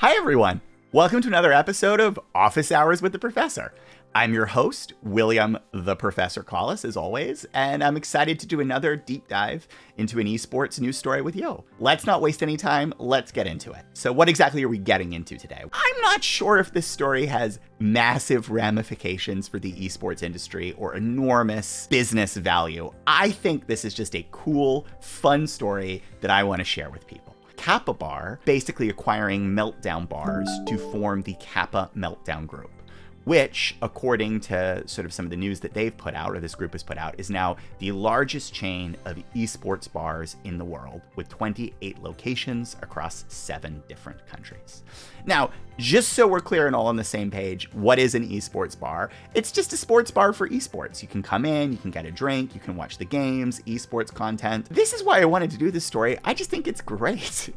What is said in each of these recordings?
Hi, everyone. Welcome to another episode of Office Hours with the Professor. I'm your host, William the Professor Collis, as always, and I'm excited to do another deep dive into an esports news story with you. Let's not waste any time. Let's get into it. So what exactly are we getting into today? I'm not sure if this story has massive ramifications for the esports industry or enormous business value. I think this is just a cool, fun story that I want to share with people. Kappa Bar basically acquiring Meltdown Bars to form the Kappa Meltdown Group, which, according to sort of some of the news that they've put out, or this group has put out, is now the largest chain of esports bars in the world, with 28 locations across 7 different countries. Now, just so we're clear and all on the same page, what is an esports bar? It's just a sports bar for esports. You can come in, you can get a drink, you can watch the games, esports content. This is why I wanted to do this story. I just think it's great.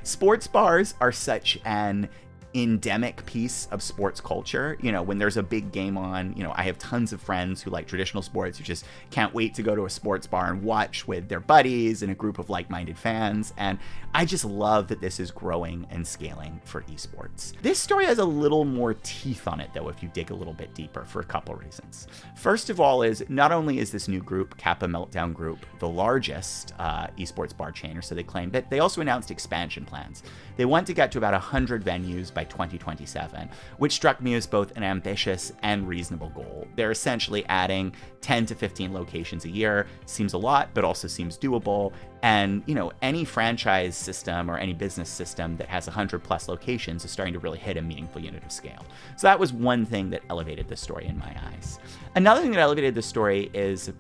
Sports bars are such an endemic piece of sports culture. When there's a big game on, I have tons of friends who like traditional sports who just can't wait to go to a sports bar and watch with their buddies and a group of like-minded fans. And I just love that this is growing and scaling for esports. This story has a little more teeth on it, though, if you dig a little bit deeper, for a couple reasons. First of all is not only is this new group, Kappa Meltdown Group, the largest esports bar chain, or so they claim, but they also announced expansion plans. They want to get to about 100 venues by 2027, which struck me as both an ambitious and reasonable goal. They're essentially adding 10 to 15 locations a year. Seems a lot, but also seems doable. And, any franchise system or any business system that has 100 plus locations is starting to really hit a meaningful unit of scale. So that was one thing that elevated the story in my eyes. Another thing that elevated the story is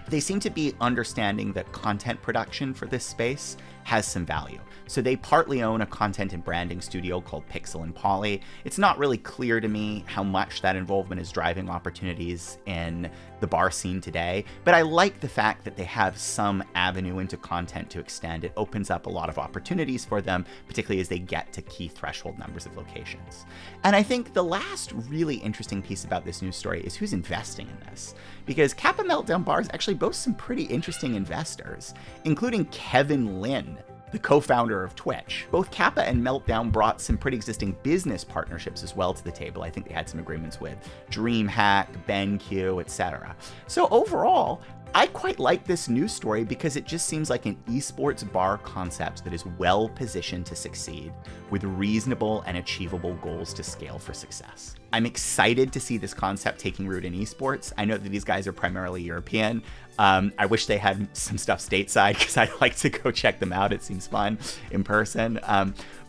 they seem to be understanding that content production for this space has some value. So they partly own a content and branding studio called Pixel and Poly. It's not really clear to me how much that involvement is driving opportunities in the bar scene today, but I like the fact that they have some avenue into content to extend. It opens up a lot of opportunities for them, particularly as they get to key threshold numbers of locations. And I think the last really interesting piece about this news story is who's investing in this, because Kappa Meltdown Bars actually boasts some pretty interesting investors, including Kevin Lin, the co-founder of Twitch. Both Kappa and Meltdown brought some pretty existing business partnerships as well to the table. I think they had some agreements with DreamHack, BenQ, etc. So overall, I quite like this news story because it just seems like an esports bar concept that is well positioned to succeed with reasonable and achievable goals to scale for success. I'm excited to see this concept taking root in esports. I know that these guys are primarily European. I wish they had some stuff stateside because I'd like to go check them out. It seems fun in person.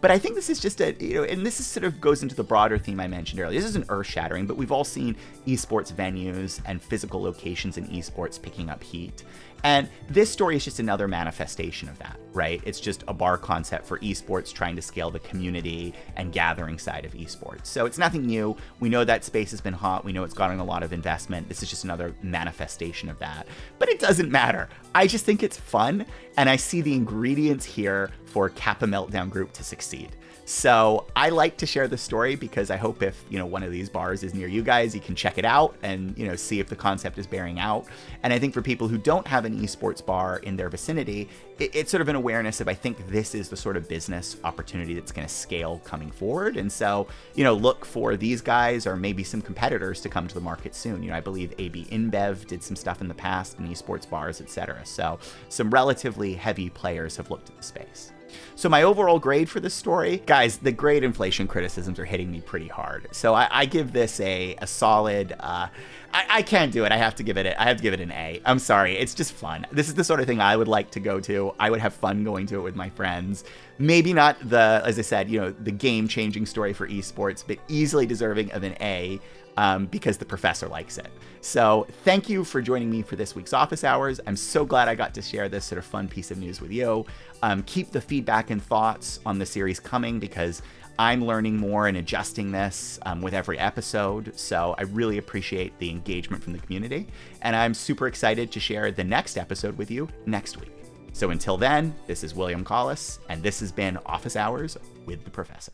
But I think this is just and this is sort of goes into the broader theme I mentioned earlier. This isn't earth-shattering, but we've all seen esports venues and physical locations in esports picking up heat. And this story is just another manifestation of that, right? It's just a bar concept for esports trying to scale the community and gathering side of esports. So it's nothing new. We know that space has been hot. We know it's gotten a lot of investment. This is just another manifestation of that. But it doesn't matter. I just think it's fun, and I see the ingredients here for Kappa Meltdown Group to succeed. So I like to share this story because I hope if, one of these bars is near you guys, you can check it out and, see if the concept is bearing out. And I think for people who don't have an esports bar in their vicinity, it's sort of an awareness of, I think this is the sort of business opportunity that's going to scale coming forward. And so, look for these guys or maybe some competitors to come to the market soon. I believe AB InBev did some stuff in the past in esports bars, etc. So some relatively heavy players have looked at the space. So my overall grade for this story, guys, the grade inflation criticisms are hitting me pretty hard. So I give this a solid, I can't do it. I have to give it an A. I'm sorry. It's just fun. This is the sort of thing I would like to go to. I would have fun going to it with my friends. Maybe not as I said, the game-changing story for esports, but easily deserving of an A. Because the professor likes it. So thank you for joining me for this week's Office Hours. I'm so glad I got to share this sort of fun piece of news with you. Keep the feedback and thoughts on the series coming because I'm learning more and adjusting this with every episode. So I really appreciate the engagement from the community. And I'm super excited to share the next episode with you next week. So until then, this is William Collis, and this has been Office Hours with the Professor.